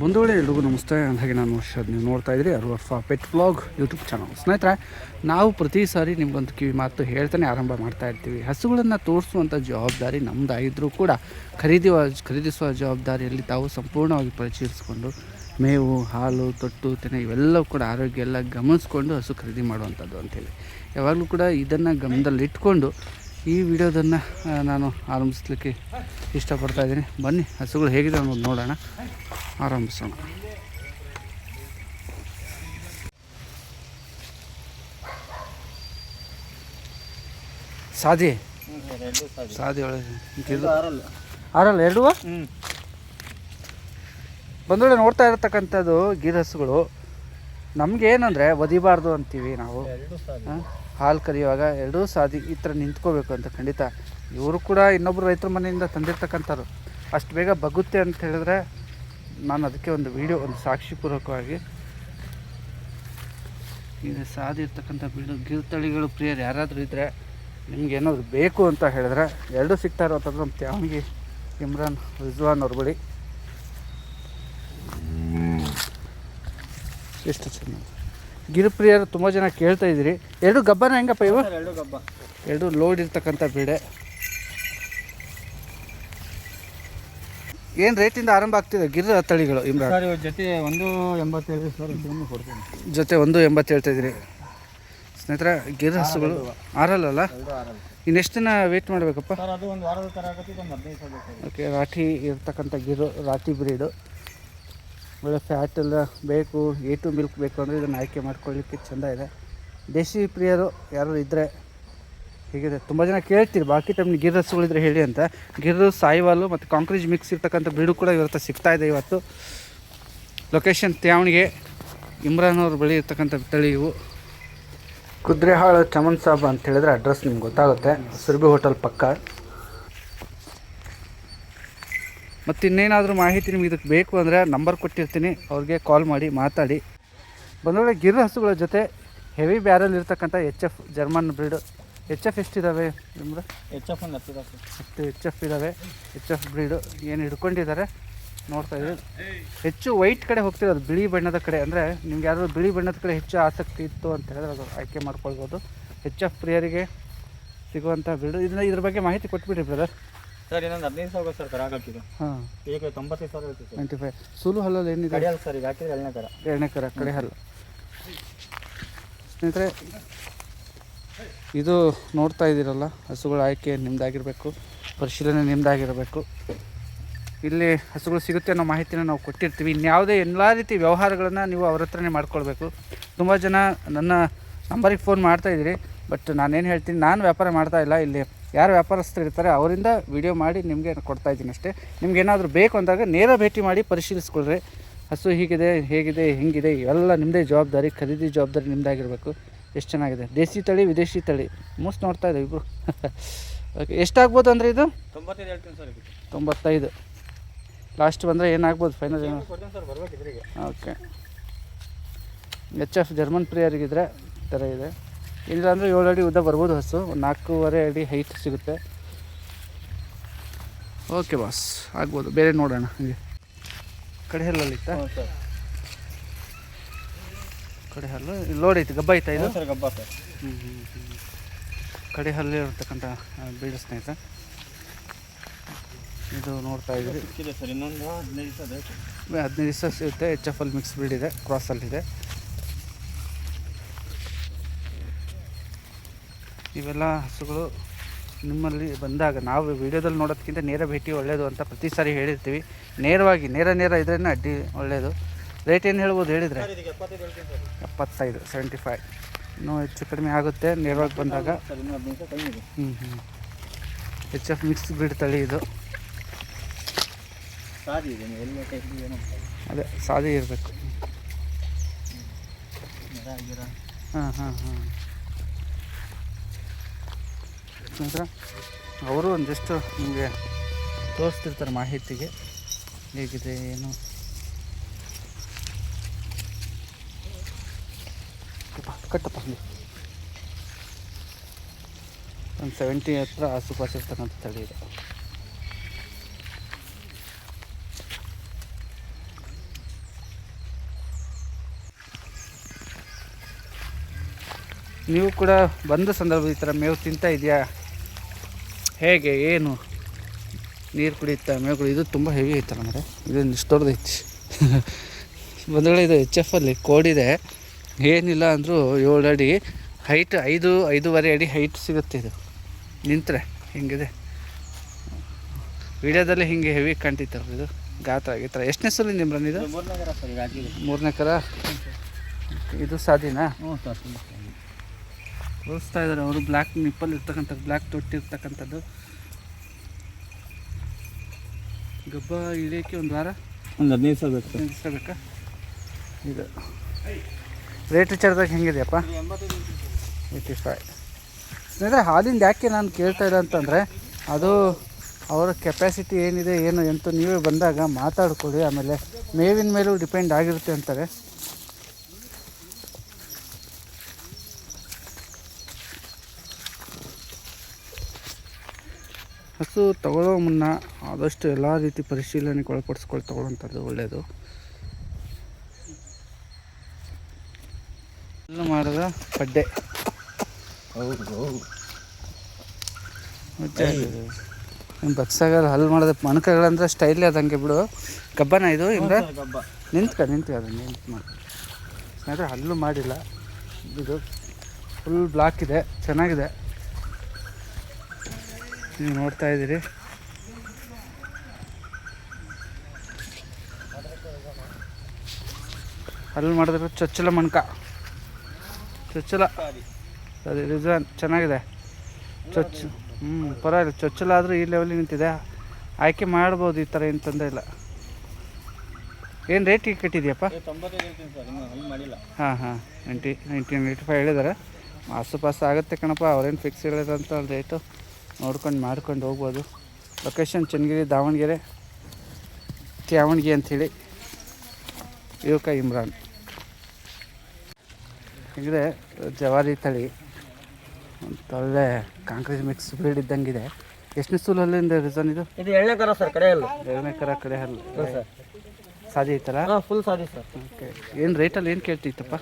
ಬಂಧುಗಳೇ, ಎಲ್ರಿಗೂ ನಮಸ್ತೆ. ಹಾಗೆ ನಾನು ವರ್ಷ ನೀವು ನೋಡ್ತಾ ಇದ್ರಿ ಅರ್ವರ್ಫಾ ಪೆಟ್ ಬ್ಲಾಗ್ ಯೂಟ್ಯೂಬ್ ಚಾನಲ್. ಸ್ನೇಹಿತರೆ, ನಾವು ಪ್ರತಿ ಸಾರಿ ನಿಮ್ಗೊಂದು ಕಿವಿ ಮಾತು ಹೇಳ್ತಾನೆ ಆರಂಭ ಮಾಡ್ತಾ ಇರ್ತೀವಿ. ಹಸುಗಳನ್ನು ತೋರಿಸುವಂಥ ಜವಾಬ್ದಾರಿ ನಮ್ಮದಾಗಿದ್ದರೂ ಕೂಡ ಖರೀದಿಸುವ ಜವಾಬ್ದಾರಿಯಲ್ಲಿ ತಾವು ಸಂಪೂರ್ಣವಾಗಿ ಪರಿಶೀಲಿಸಿಕೊಂಡು ಮೇವು, ಹಾಲು, ತೊಟ್ಟು, ತೆನೆ ಇವೆಲ್ಲವೂ ಕೂಡ ಆರೋಗ್ಯ ಎಲ್ಲ ಗಮನಿಸ್ಕೊಂಡು ಹಸು ಖರೀದಿ ಮಾಡುವಂಥದ್ದು ಅಂಥೇಳಿ ಯಾವಾಗಲೂ ಕೂಡ ಇದನ್ನು ಗಮನದಲ್ಲಿಟ್ಕೊಂಡು ಈ ವಿಡಿಯೋದನ್ನು ನಾನು ಆರಂಭಿಸ್ಲಿಕ್ಕೆ ಇಷ್ಟಪಡ್ತಾ ಇದ್ದೀನಿ. ಬನ್ನಿ, ಹಸುಗಳು ಹೇಗಿದೆ ಅನ್ನೋದು ನೋಡೋಣ, ಆರಂಭಿಸೋಣ. ಸಾದಿ ಒಳಗೆ ಆರಲ್ಲ ಎರಡೂ ಬಂದೊಳ್ಳೆ ನೋಡ್ತಾ ಇರತಕ್ಕಂಥದ್ದು ಗೀರ್ ಹಸುಗಳು. ನಮಗೇನಂದರೆ ಒದಿಬಾರ್ದು ಅಂತೀವಿ ನಾವು. ಹಾಲು ಕರೆಯುವಾಗ ಎರಡೂ ಸಾದಿ ಈ ಥರ ನಿಂತ್ಕೋಬೇಕು ಅಂತ. ಖಂಡಿತ ಇವರು ಕೂಡ ಇನ್ನೊಬ್ಬರು ರೈತರ ಮನೆಯಿಂದ ತಂದಿರ್ತಕ್ಕಂಥವ್ರು. ಅಷ್ಟು ಬೇಗ ಬಗುತ್ತೆ ಅಂತ ಹೇಳಿದ್ರೆ ನಾನು ಅದಕ್ಕೆ ಒಂದು ವಿಡಿಯೋ, ಒಂದು ಸಾಕ್ಷಿಪೂರ್ವಕವಾಗಿ ಇದು ಸಾದಿ ಇರ್ತಕ್ಕಂಥ ಗಿರ್ ತಳಿಗಳು ಪ್ರಿಯರು ಯಾರಾದರೂ ಇದ್ದರೆ, ನಿಮ್ಗೆ ಏನಾದರೂ ಬೇಕು ಅಂತ ಹೇಳಿದ್ರೆ ಎರಡೂ ಸಿಗ್ತಾ ಇರೋವಂಥದ್ದು ನಮ್ಮ ತ್ಯಾವಣಿಗೆ ಇಮ್ರಾನ್ ರಿಜ್ವಾನ್ ಅವ್ರ ಬಳಿ. ಎಷ್ಟು ಚೆನ್ನಾಗಿ ಗಿರಿಪ್ರಿಯರು ತುಂಬ ಜನ ಕೇಳ್ತಾ ಇದ್ದೀರಿ. ಎರಡು ಗಬ್ಬನ ಹೆಂಗಪ್ಪ ಇವು? ಎರಡು ಲೋಡ್ ಇರ್ತಕ್ಕಂಥ ಬೀಡೆ. ಏನು ರೇಟಿಂದ ಆರಂಭ ಆಗ್ತಿದೆ ಗಿರ್ ತಳಿಗಳು ಇಮ್ರಾನ್? ಜೊತೆ 187 ಸರ್ ಕೊಡ್ತೀನಿ. ಜೊತೆ 180 ಹೇಳ್ತಾ ಇದ್ದೀರಿ. ಸ್ನೇಹಿತರೆ, ಗಿರ್ ಹಸುಗಳು ಆರಲ್ಲ. ಇನ್ನೆಷ್ಟು ದಿನ ವೇಟ್ ಮಾಡಬೇಕಪ್ಪ? ಅದು ಒಂದು ವಾರದ ಥರ ಆಗುತ್ತೆ, ಒಂದು 15 ಸಾವಿರ. ಓಕೆ, ರಾಠಿ ಇರ್ತಕ್ಕಂಥ ಗಿರು, ರಾಠಿ ಬ್ರೀಡು. ಒಳ್ಳೆ ಫ್ಯಾಟ್ ಎಲ್ಲ ಬೇಕು, A2 ಮಿಲ್ಕ್ ಬೇಕು ಅಂದರೆ ಇದನ್ನು ಆಯ್ಕೆ ಮಾಡ್ಕೊಳ್ಳಿಕ್ಕೆ ಚೆಂದ ಇದೆ. ದೇಶಿ ಪ್ರಿಯರು ಯಾರು ಇದ್ದರೆ ಹೀಗಿದೆ. ತುಂಬ ಜನ ಕೇಳ್ತೀರಿ ಬಾಕಿ ಟೈಮ್ ಗಿರ್ ಹಸುಗಳಿದ್ರೆ ಹೇಳಿ ಅಂತ. ಗಿರ್ರು, ಸಾಯಿವಾಲು ಮತ್ತು ಕಾಂಕ್ರೀಜ್ ಮಿಕ್ಸ್ ಇರ್ತಕ್ಕಂಥ ಬ್ರೀಡು ಕೂಡ ಇವತ್ತು ಸಿಗ್ತಾ ಇದೆ. ಇವತ್ತು ಲೊಕೇಶನ್ ತ್ಯಾವಣಿಗೆ ಇಮ್ರಾನ್ ಅವ್ರ ಬಳಿ ಇರ್ತಕ್ಕಂಥ ತಳಿ ಇವು. ಕುದ್ರೆಹಾಳು ಚಮನ್ ಸಾಬ್ ಅಂತ ಹೇಳಿದ್ರೆ ಅಡ್ರೆಸ್ ನಿಮ್ಗೆ ಗೊತ್ತಾಗುತ್ತೆ, ಸುರಭಿ ಹೋಟೆಲ್ ಪಕ್ಕ. ಮತ್ತು ಇನ್ನೇನಾದರೂ ಮಾಹಿತಿ ನಿಮ್ಗೆ ಇದಕ್ಕೆ ಬೇಕು ಅಂದರೆ ನಂಬರ್ ಕೊಟ್ಟಿರ್ತೀನಿ, ಅವ್ರಿಗೆ ಕಾಲ್ ಮಾಡಿ ಮಾತಾಡಿ. ಬಂದೊಳ್ಳೆ ಗಿರ್ ಹಸುಗಳ ಜೊತೆ ಹೆವಿ ಬ್ಯಾರಲ್ ಇರ್ತಕ್ಕಂಥ HF ಜರ್ಮನ್ ಬ್ರೀಡು. HF ಎಷ್ಟಿದ್ದಾವೆ ನಿಮ್ದು? HF ಒಂದು 10 HF ಇದ್ದಾವೆ. HF ಬ್ರೀಡು ಏನು ಹಿಡ್ಕೊಂಡಿದ್ದಾರೆ ನೋಡ್ತಾ ಇದ್ದೀವಿ. ಹೆಚ್ಚು ವೈಟ್ ಕಡೆ ಹೋಗ್ತಿರೋದು, ಬಿಳಿ ಬಣ್ಣದ ಕಡೆ. ಅಂದರೆ ನಿಮ್ಗೆ ಯಾರು ಬಿಳಿ ಬಣ್ಣದ ಕಡೆ ಹೆಚ್ಚು ಆಸಕ್ತಿ ಇತ್ತು ಅಂತ ಹೇಳಿದ್ರೆ ಅದು ಆಯ್ಕೆ ಮಾಡ್ಕೊಳ್ಬೋದು. HF ಪ್ರಿಯರಿಗೆ ಸಿಗುವಂಥ ಬ್ರೀಡು. ಇದ್ರ ಬಗ್ಗೆ ಮಾಹಿತಿ ಕೊಟ್ಬಿಡಿ ಬ್ರದರ್. ಸರ್ ಇನ್ನೊಂದು 15 ಸಾವಿರ ಸರ್ ಕರಾಗತ್ತಿದೆ. ಹಾಂ, ಈಗ 95 ಸಾವಿರ ಇರುತ್ತೆ ಸರ್. 95. ಸೂಲು ಹಲ್ಲಲ್ಲಿ ಏನಿದೆ? ಕಡೆ ಹಲ್ಲು ಸರ್, ಈಗ ಹಾಕಿದ್ರೆ ಎರಡನೇ ಕರ ಕಡೆ ಹಲ್ಲು. ಸ್ನೇಹಿತರೆ, ಇದು ನೋಡ್ತಾ ಇದ್ದೀರಲ್ಲ, ಹಸುಗಳ ಆಯ್ಕೆ ನಿಮ್ಮದಾಗಿರಬೇಕು, ಪರಿಶೀಲನೆ ನಿಮ್ಮದಾಗಿರಬೇಕು. ಇಲ್ಲಿ ಹಸುಗಳು ಸಿಗುತ್ತೆ ಅನ್ನೋ ಮಾಹಿತಿನ ನಾವು ಕೊಟ್ಟಿರ್ತೀವಿ. ಇನ್ಯಾವುದೇ ಎಲ್ಲ ರೀತಿ ವ್ಯವಹಾರಗಳನ್ನು ನೀವು ಅವ್ರ ಹತ್ರನೇ ಮಾಡ್ಕೊಳ್ಬೇಕು. ತುಂಬ ಜನ ನನ್ನ ನಂಬರಿಗೆ ಫೋನ್ ಮಾಡ್ತಾಯಿದ್ದೀರಿ, ಬಟ್ ನಾನೇನು ಹೇಳ್ತೀನಿ, ನಾನು ವ್ಯಾಪಾರ ಮಾಡ್ತಾಯಿಲ್ಲ. ಇಲ್ಲಿ ಯಾರು ವ್ಯಾಪಾರಸ್ಥರು ಇರ್ತಾರೆ ಅವರಿಂದ ವಿಡಿಯೋ ಮಾಡಿ ನಿಮಗೆ ಕೊಡ್ತಾಯಿದ್ದೀನಿ ಅಷ್ಟೇ. ನಿಮ್ಗೇನಾದರೂ ಬೇಕು ಅಂದಾಗ ನೇರ ಭೇಟಿ ಮಾಡಿ ಪರಿಶೀಲಿಸ್ಕೊಳ್ರಿ. ಹಸು ಹೀಗಿದೆ, ಹೇಗಿದೆ, ಹೆಂಗಿದೆ, ಇವೆಲ್ಲ ನಿಮ್ಮದೇ ಜವಾಬ್ದಾರಿ. ಖರೀದಿ ಜವಾಬ್ದಾರಿ ನಿಮ್ಮದಾಗಿರಬೇಕು. ಎಷ್ಟು ಚೆನ್ನಾಗಿದೆ, ದೇಸಿ ತಳಿ, ವಿದೇಶಿ ತಳಿ ಮೋಸ್ಟ್ ನೋಡ್ತಾ ಇದ್ದೀವಿ ಇಬ್ಬರು. ಓಕೆ, ಎಷ್ಟಾಗ್ಬೋದು ಅಂದರೆ ಇದು? 95 ಹೇಳ್ತೀನಿ ಸರ್. 95 ಲಾಸ್ಟ್ ಬಂದರೆ ಏನಾಗ್ಬೋದು ಫೈನಲ್? ಸರ್ ಬರ್ಬೇಕಿದ್ರಿಗೆ. ಓಕೆ, HF ಜರ್ಮನ್ ಪ್ರಿಯರಿಗಿದ್ರೆ ಈ ಥರ ಇದೆ. ಇಲ್ಲ ಅಂದರೆ 7 ಅಡಿ ಉದ್ದ ಬರ್ಬೋದು ಹಸು, ಒಂದು 4.5 ಅಡಿ ಹೈಟ್ ಸಿಗುತ್ತೆ. ಓಕೆ ಬಾಸ್, ಆಗ್ಬೋದು. ಬೇರೆ ನೋಡೋಣ. ಹಾಗೆ ಕಡೆ ಹಲ್ಲಲ್ಲಿತ್ತ? ಕಡೆ ಹಲ್ಲು ಲೋಡ್ ಐತಿ, ಗಬ್ಬ ಐತಾ ಇದು? ಸರ್ ಗಬ್ಬ ಸರ್. ಕಡೆ ಹಲ್ಲು ಇರ್ತಕ್ಕಂಥ ಬೀಡು ಸ್ನೇಹಿತ. ಇದು ನೋಡ್ತಾ ಇದ್ದೀವಿ. ಸಿಕ್ಕಿದೆ ಸರ್, ಇನ್ನೊಂದು 15 ದಿವಸ ಬೇಕು. 15 ದಿವಸ ಸಿಗುತ್ತೆ. HF ಅಲ್ಲಿ ಮಿಕ್ಸ್ ಬ್ರೀಡ್ ಇದೆ, ಕ್ರಾಸಲ್ಲಿದೆ. ಇವೆಲ್ಲ ಹಸುಗಳು ನಿಮ್ಮಲ್ಲಿ ಬಂದಾಗ ನಾವು ವಿಡಿಯೋದಲ್ಲಿ ನೋಡೋದಕ್ಕಿಂತ ನೇರ ಭೇಟಿ ಒಳ್ಳೆಯದು ಅಂತ ಪ್ರತಿ ಸಾರಿ ಹೇಳಿರ್ತೀವಿ. ನೇರವಾಗಿ ನೇರ ಇದ್ರೇ ಅಡ್ಡಿ ಒಳ್ಳೆಯದು. ರೇಟ್ ಏನು ಹೇಳ್ಬೋದು ಹೇಳಿದರೆ? 75, 75. ಇನ್ನೂ ಹೆಚ್ಚು ಕಡಿಮೆ ಆಗುತ್ತೆ ನೇರವಾಗಿ ಬಂದಾಗ. HF ಮಿಕ್ಸ್ ಬ್ರೀಡ್ ತಳಿ ಇದು. ಅದೇ ಸಾದಿ ಇರಬೇಕು. ಹಾಂ. ನಂತರ ಅವರು ಒಂದಿಷ್ಟು ನಿಮಗೆ ತೋರಿಸ್ತಿರ್ತಾರೆ ಮಾಹಿತಿಗೆ, ಹೇಗಿದೆ ಏನು. ಕಟ್ಟಪ್ಪ ಒಂದು 70 ಹತ್ರ ಆಸುಪಾಸು ಇರ್ತಕ್ಕಂಥ ತಳಿ ಇದೆ. ನೀವು ಕೂಡ ಬಂದ ಸಂದರ್ಭ ಈ ಥರ ಮೇವು ತಿಂತಾ ಇದೆಯಾ, ಹೇಗೆ ಏನು ನೀರು ಕುಡಿಯುತ್ತಾ ಮೇವುಗಳು. ಇದು ತುಂಬ ಹೆವಿ ಐತಲ್ಲ ಮರೆ, ಇದೊಂದು ಇಷ್ಟು ದೊಡ್ಡದೈತಿ. ಬಂಧುಗಳೇ, ಇದು HF ಕೋಡಿದೆ. ಏನಿಲ್ಲ ಅಂದರೂ 7 ಅಡಿ ಹೈಟ್, 5.5 ಅಡಿ ಹೈಟ್ ಸಿಗುತ್ತೆ. ಇದು ನಿಂತರೆ ಹಿಂಗಿದೆ. ವಿಡಿಯೋದಲ್ಲಿ ಹಿಂಗೆ ಹೆವಿ ಕಾಣ್ತಿತ್ತಲ್ಲ ಇದು ಗಾತ್ರ ಗೀತ್ರ. ಎಷ್ಟನೇ ಸಲ ನಿಮ್ರನ್ನ ಇದು? 3ನೇ ಕರ. ಇದು ಸಾದಿನಾ? ತೋರಿಸ್ತಾ ಇದ್ದಾರೆ ಅವರು. ಬ್ಲ್ಯಾಕ್ ನಿಪ್ಪಲ್ ಇರ್ತಕ್ಕಂಥದ್ದು, ಬ್ಲ್ಯಾಕ್ ತೊಟ್ಟಿರ್ತಕ್ಕಂಥದ್ದು. ಗಬ್ಬ ಇಳಿಯೋಕ್ಕೆ ಒಂದು ವಾರ, ಒಂದು 15 ದಿವಸ ಬೇಕು. 15 ದಿವಸ ಬೇಕಾ? ಇದು ರೇಟ್ ವಿಚಾರದಾಗ ಹೆಂಗಿದೆಯಪ್ಪ? 85. ಸ್ನೇಹಿತರೆ, ಹಾಲಿಂದ ಯಾಕೆ ನಾನು ಕೇಳ್ತಾ ಇಲ್ಲ ಅಂತಂದರೆ, ಅದು ಅವರ ಕೆಪಾಸಿಟಿ ಏನಿದೆ ಏನು ಎಂತೂ ನೀವೇ ಬಂದಾಗ ಮಾತಾಡ್ಕೊಳ್ಳಿ. ಆಮೇಲೆ ಮೇವಿನ ಮೇಲೂ ಡಿಪೆಂಡ್ ಆಗಿರುತ್ತೆ ಅಂತಾರೆ. ಹಸು ತಗೊಳ್ಳೋ ಮುನ್ನ ಆದಷ್ಟು ಎಲ್ಲ ರೀತಿ ಪರಿಶೀಲನೆಗೆ ಒಳಪಡಿಸ್ಕೊಂಡು ತಗೊಳ್ಳೋಂಥದ್ದು ಒಳ್ಳೆಯದು. ಎಲ್ಲ ಮಾಡಿದ ಪಡ್ಡೆ ಬಕ್ಸಾಗಲ್ಲ. ಹಲ್ಲು ಮಾಡೋದು ಮಣಕಗಳಂದ್ರೆ ಸ್ಟೈಲೇ ಅದಂಗೆ ಬಿಡು. ಗಬ್ಬನ ಇದು ಇಂದ ನಿಂತು ಅದು ನಿಂತು ಮಾಡಿ. ಸ್ನೇಹಿತರೆ, ಹಲ್ಲು ಮಾಡಿಲ್ಲ. ಇದು ಫುಲ್ ಬ್ಲಾಕ್ ಇದೆ, ಚೆನ್ನಾಗಿದೆ. ನೀವು ನೋಡ್ತಾ ಇದ್ದೀರಿ. ಹಲ್ಲು ಮಾಡಿದ್ರೆ ಚೊಚ್ಚಲ ಮಣ್ಕ, ಚೊಚ್ಚಲ ಅದು ರಿಜಾನ್ ಚೆನ್ನಾಗಿದೆ. ಪರವಾಗಿಲ್ಲ. ಚೊಚ್ಚಲ ಆದರೂ ಈ ಲೆವೆಲಿಗೆ ನಿಂತಿದೆ. ಆಯ್ಕೆ ಮಾಡ್ಬೋದು, ಈ ಥರ ಏನು ತೊಂದರೆ ಇಲ್ಲ. ಏನು ರೇಟಿಗೆ ಕಟ್ಟಿದೆಯಪ್ಪ? ಹಾಂ 1985 ಹೇಳಿದ್ದಾರೆ. ಆಸುಪಾಸು ಆಗುತ್ತೆ ಕಣಪ್ಪ, ಅವ್ರೇನು ಫಿಕ್ಸ್ ಹೇಳಿದಂತ ರೇಟು ನೋಡ್ಕೊಂಡು ಮಾಡ್ಕೊಂಡು ಹೋಗ್ಬೋದು. ಲೊಕೇಶನ್ ಚನ್ನಗಿರಿ, ದಾವಣಗೆರೆ, ತ್ಯಾವಣಗಿ ಅಂಥೇಳಿ. ಯುವಕ ಇಮ್ರಾನ್. ಹೇಗಿದೆ ಜವಾರಿ ತಳಿ, ಒಳ್ಳೆ ಕಾಂಕ್ರೀಟ್ ಮಿಕ್ಸ್ ಬ್ರೀಡ್ ಇದ್ದಂಗಿದೆ. ಎಷ್ಟನೇ ಸೂಲಲ್ಲಿಂದ ರೀಸನ್ ಇದು? ಇದು 7ನೇ ಕರ ಸರ್, ಕಡೆ ಹಲ್ಲು. 7ನೇ ಕರ, ಕಡೆ ಹಲ್ಲು. ಸಾದಿ ಐತಲ್ಲ? Full Sadi sir. ಓಕೆ. ಏನು ರೇಟಲ್ಲಿ ಏನು ಕೇಳ್ತಿತ್ತಪ್ಪ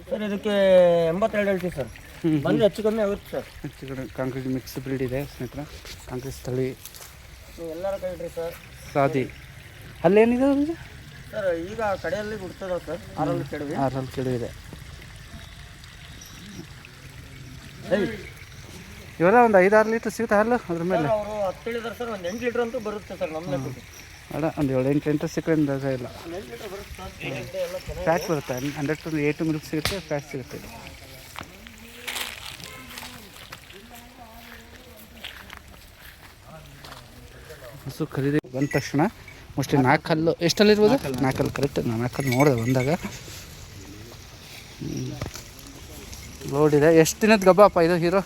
ಸರ್? ಇದಕ್ಕೆ 82 ಹೇಳ್ತೀವಿ ಸರ್. ಬಂದು ಹೆಚ್ಚು ಕಮ್ಮಿ ಆಗುತ್ತೆ ಸರ್. ಹೆಚ್ಚು ಕಡೆ ಕಾಂಕ್ರೀಟ್ ಮಿಕ್ಸ್ ಬ್ರೀಡ್ ಇದೆ ಸ್ನೇಹಿತರೆ. ಕಾಂಕ್ರೀಟ್ ತಳಿ ಎಲ್ಲರ ಕೈ ಇಡ್ರಿ ಸರ್. ಸಾದಿ ಅಲ್ಲೇನಿದೆ ಇದು ಸರ್? ಈಗ ಕಡೆಯಲ್ಲಿ ಬಿಡ್ತದ ಸರ್. 6 ಕೆಡವಿ, 6 ಕೆಡವಿ ಇದೆ. ಇವೆಲ್ಲ ಒಂದು 5-6 ಲೀಟ್ರ್ ಸಿಗುತ್ತೆ ಹಾಲು ಅದ್ರ ಮೇಲೆ. ಅವರು 10 ಹೇಳಿದಾರೆ ಸರ್. ಒಂದು 8 ಲೀಟ್ರ್ ಅಂತೂ ಬರುತ್ತೆ ಸರ್ ನಮ್ಮ ಲೆಕ್ಕಕ್ಕೆ. ಅಲ್ಲ, ಒಂದು 7-8 ಲೀಟ್ರ್ ಸಿಕ್ಕರೆ ಇಲ್ಲ. 8 ಲೀಟ್ರ್ ಬರುತ್ತೆ ಸರ್. ಫ್ಯಾಟ್ ಬರುತ್ತೆ. 100 ಮಿಲ್ಕ್ ಸಿಗುತ್ತೆ, ಫ್ಯಾಟ್ ಸಿಗುತ್ತೆ. ಹಸು ಖರೀದಿ ಬಂದ ತಕ್ಷಣ ಮೋಸ್ಟ್ಲಿ 4 ಹಲ್ಲು. ಎಷ್ಟಲ್ಲಿರ್ಬೋದು? 4 ಹಲ್ಲು ಕರೆಕ್ಟ್. ನಾನು 4 ಹಲ್ಲು ನೋಡಿದೆ ಬಂದಾಗ. ಲೋಡ್ ಇದೆ. ಎಷ್ಟು ದಿನದ ಗಬ್ಬಪ್ಪ ಇದು ಹೀರೋ?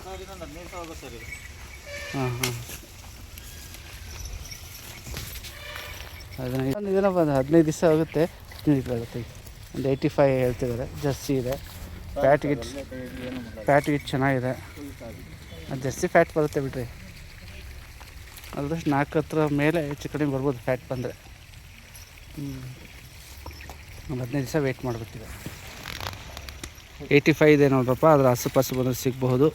ಹಾಂ ಇದೇನಪ್ಪ, ಒಂದು 15 ದಿವಸ ಆಗುತ್ತೆ. 15 ಆಗುತ್ತೆ. ಒಂದು 85 ಹೇಳ್ತಿದ್ದಾರೆ. ಜರ್ಸಿ ಇದೆ. ಫ್ಯಾಟ್ ಗಿಟ್ ಚೆನ್ನಾಗಿದೆ. ಜರ್ಸಿ ಫ್ಯಾಟ್ ಬರುತ್ತೆ ಬಿಡ್ರಿ. ಆದಷ್ಟು 4 ಹತ್ರ ಮೇಲೆ ಹೆಚ್ಚು ಕಡಿಮೆ ಬರ್ಬೋದು ಫ್ಯಾಟ್ ಬಂದರೆ. ಒಂದು 15 ದಿವಸ ವೆಯ್ಟ್ ಮಾಡಬೇಕಿದೆ. 85 ಇದೆ ನೋಡ್ರಪ್ಪ. ಅದರ ಆಸುಪಾಸು ಬಂದರೆ ಸಿಗಬಹುದು.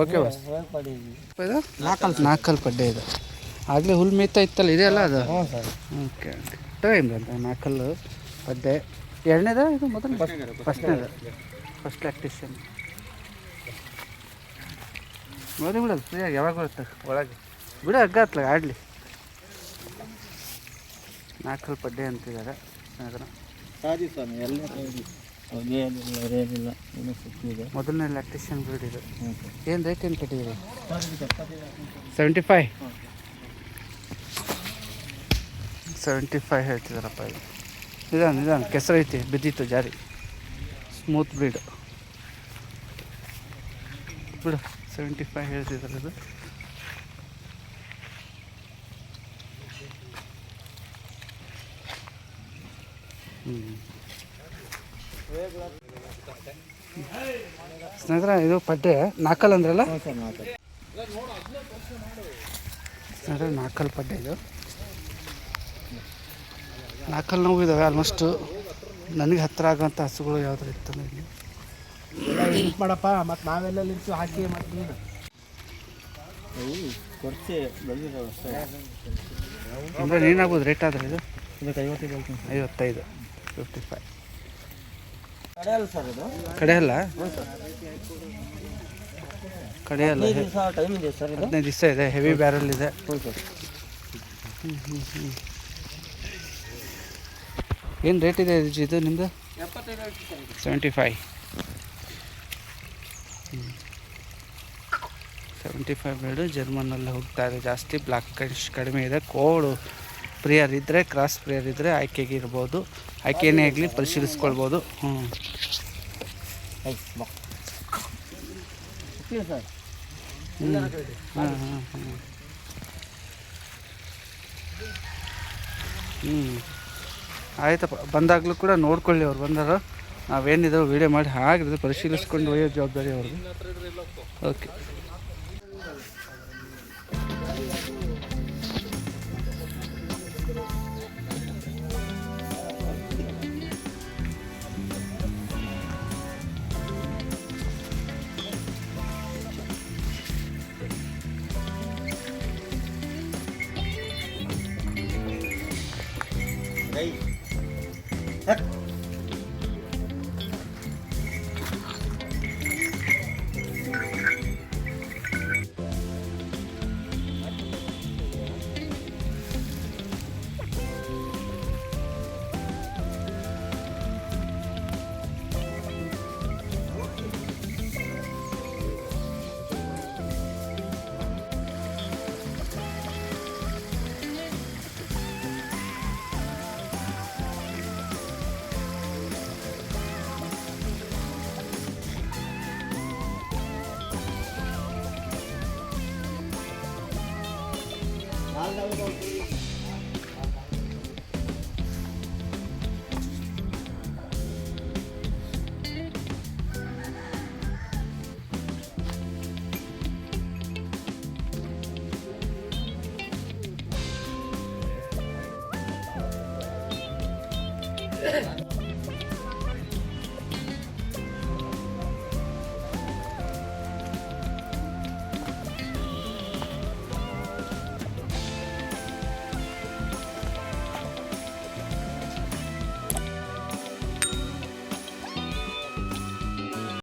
Okay bus. ಇದು 4 ಹಲ್ಲು ಪಡ್ಡೆ ಇದು. ಆಗಲೇ ಹುಲ್ಲು ಮೇಯ್ತಾ ಇತ್ತಲ್ಲ, ಇದೆ ಅಲ್ಲ ಅದು? ಓಕೆ. ಟೈಮ್ ಅಂತ 4 ಹಲ್ಲು ಪಡ್ಡೆ. 2ನೇದ ಇದು? ಮೊದಲು ಫಸ್ಟ್ನೇದು. ಫಸ್ಟ್ ಲ್ಯಾಕ್ಟೇಷನ್ ನೋಡಿ ಬಿಡೋದು ಫ್ರೀಯಾಗಿ. ಯಾವಾಗ ಬರುತ್ತೆ ಒಳಗೆ ಬಿಡ, ಹಗ್ಗ ಹತ್ಲಾಗ ಆಡಲಿ. 4 ಹಲ್ಲು ಪಡ್ಡೆ ಅಂತಿದ್ದಾರೆ. ಮೊದಲನೇ ಲ್ಯಾಕ್ಟೇಷನ್ ಬ್ರೀಡ್ ಇದು. ಏನು ರೇಟ್ ಏನು ಕಟ್ಟಿದ್ದೀರಿ? 75 ಹೇಳ್ತಿದ್ದಾರಪ್ಪ. ಇದು ನಿಧಾನ ಕೆಸರು ಐತಿ, ಬಿದ್ದಿತ್ತು ಜಾರಿ. ಸ್ಮೂತ್ ಬ್ರೀಡ್ ಬಿಡು. 75 ಹೇಳ್ತಿದ್ದಾರೆ ಇದು. ಸ್ನೇಹಿತರೆ, ಇದು ಪಡ್ಡೆ 4 ಹಲ್ಲು ಅಂದ್ರಲ್ಲ ಸ್ನೇಹಿತರೆ. 4 ಹಲ್ಲು ಪಡ್ಡೆ ಇದು. 4 ಹಲ್ಲು ನೋವು ಇದ್ದಾವೆ ಆಲ್ಮೋಸ್ಟು. ನನಗೆ ಹತ್ತಿರ ಆಗೋಂಥ ಹಸುಗಳು ಯಾವ್ದು ಇತ್ತು ಇಲ್ಲಿ ಮಾಡಪ್ಪ ಮತ್ತು ನಾವೆಲ್ಲ ಇರ್ತೀವಿ ಹಾಕಿ ಮತ್ತು ನೀನು ಕೊಡ್ಸಿ ಬೆಳೆದಿದ್ದಾವೆ ಅಷ್ಟೇ. ಅಂದರೆ ಏನಾಗ್ಬೋದು ರೇಟ್ ಆದರೆ ಇದು ಇದಕ್ಕೆ 55 ಹೇಳ್ತೀನಿ ಸರ್. 55 55 ಕಡೆ ಅಲ್ಲ ಸರ್ ಇದು. ಕಡೆ ಅಲ್ಲ ಹ್ಞೂ ಸರ್. ಕಡೆ ಅಲ್ಲ 15 ದಿವಸ ಟೈಮ್ ಇದೆ ಸರ್ ಇದು. 15 ದಿವಸ ಇದೆ, ಹೆವಿ ಬ್ಯಾರಲ್ ಇದೆ. ಹ್ಞೂ ಸರ್. ಏನು ರೇಟ್ ಇದೆ ಇದು ನಿಮ್ಮದು? 75 75 ಬೇಡ. ಜರ್ಮನಲ್ಲಿ ಹೋಗ್ತಾ ಇದೆ ಜಾಸ್ತಿ. ಬ್ಲ್ಯಾಕ್ ಕನ್ಸ್ ಕಡಿಮೆ ಇದೆ. ಕೋಡು ಪ್ರಿಯರ್ ಇದ್ದರೆ, ಕ್ರಾಸ್ ಪ್ರಿಯರ್ ಇದ್ದರೆ ಆಯ್ಕೆಗೆ ಇರ್ಬೋದು. ಆಯ್ಕೆ ಏನೇ ಆಗಲಿ ಪರಿಶೀಲಿಸ್ಕೊಳ್ಬೋದು. ಬಾ ಸರ್. ಆಯ್ತಪ್ಪ, ಬಂದಾಗಲೂ ಕೂಡ ನೋಡ್ಕೊಳ್ಳಿ. ಅವ್ರು ಬಂದಾರ, ನಾವೇನಿದ್ರು ವೀಡಿಯೋ ಮಾಡಿ ಹಾಗಿದ್ರೆ ಪರಿಶೀಲಿಸ್ಕೊಂಡು ಒಯ್ಯೋ ಜವಾಬ್ದಾರಿ ಅವ್ರಿಗೆ. ಓಕೆ.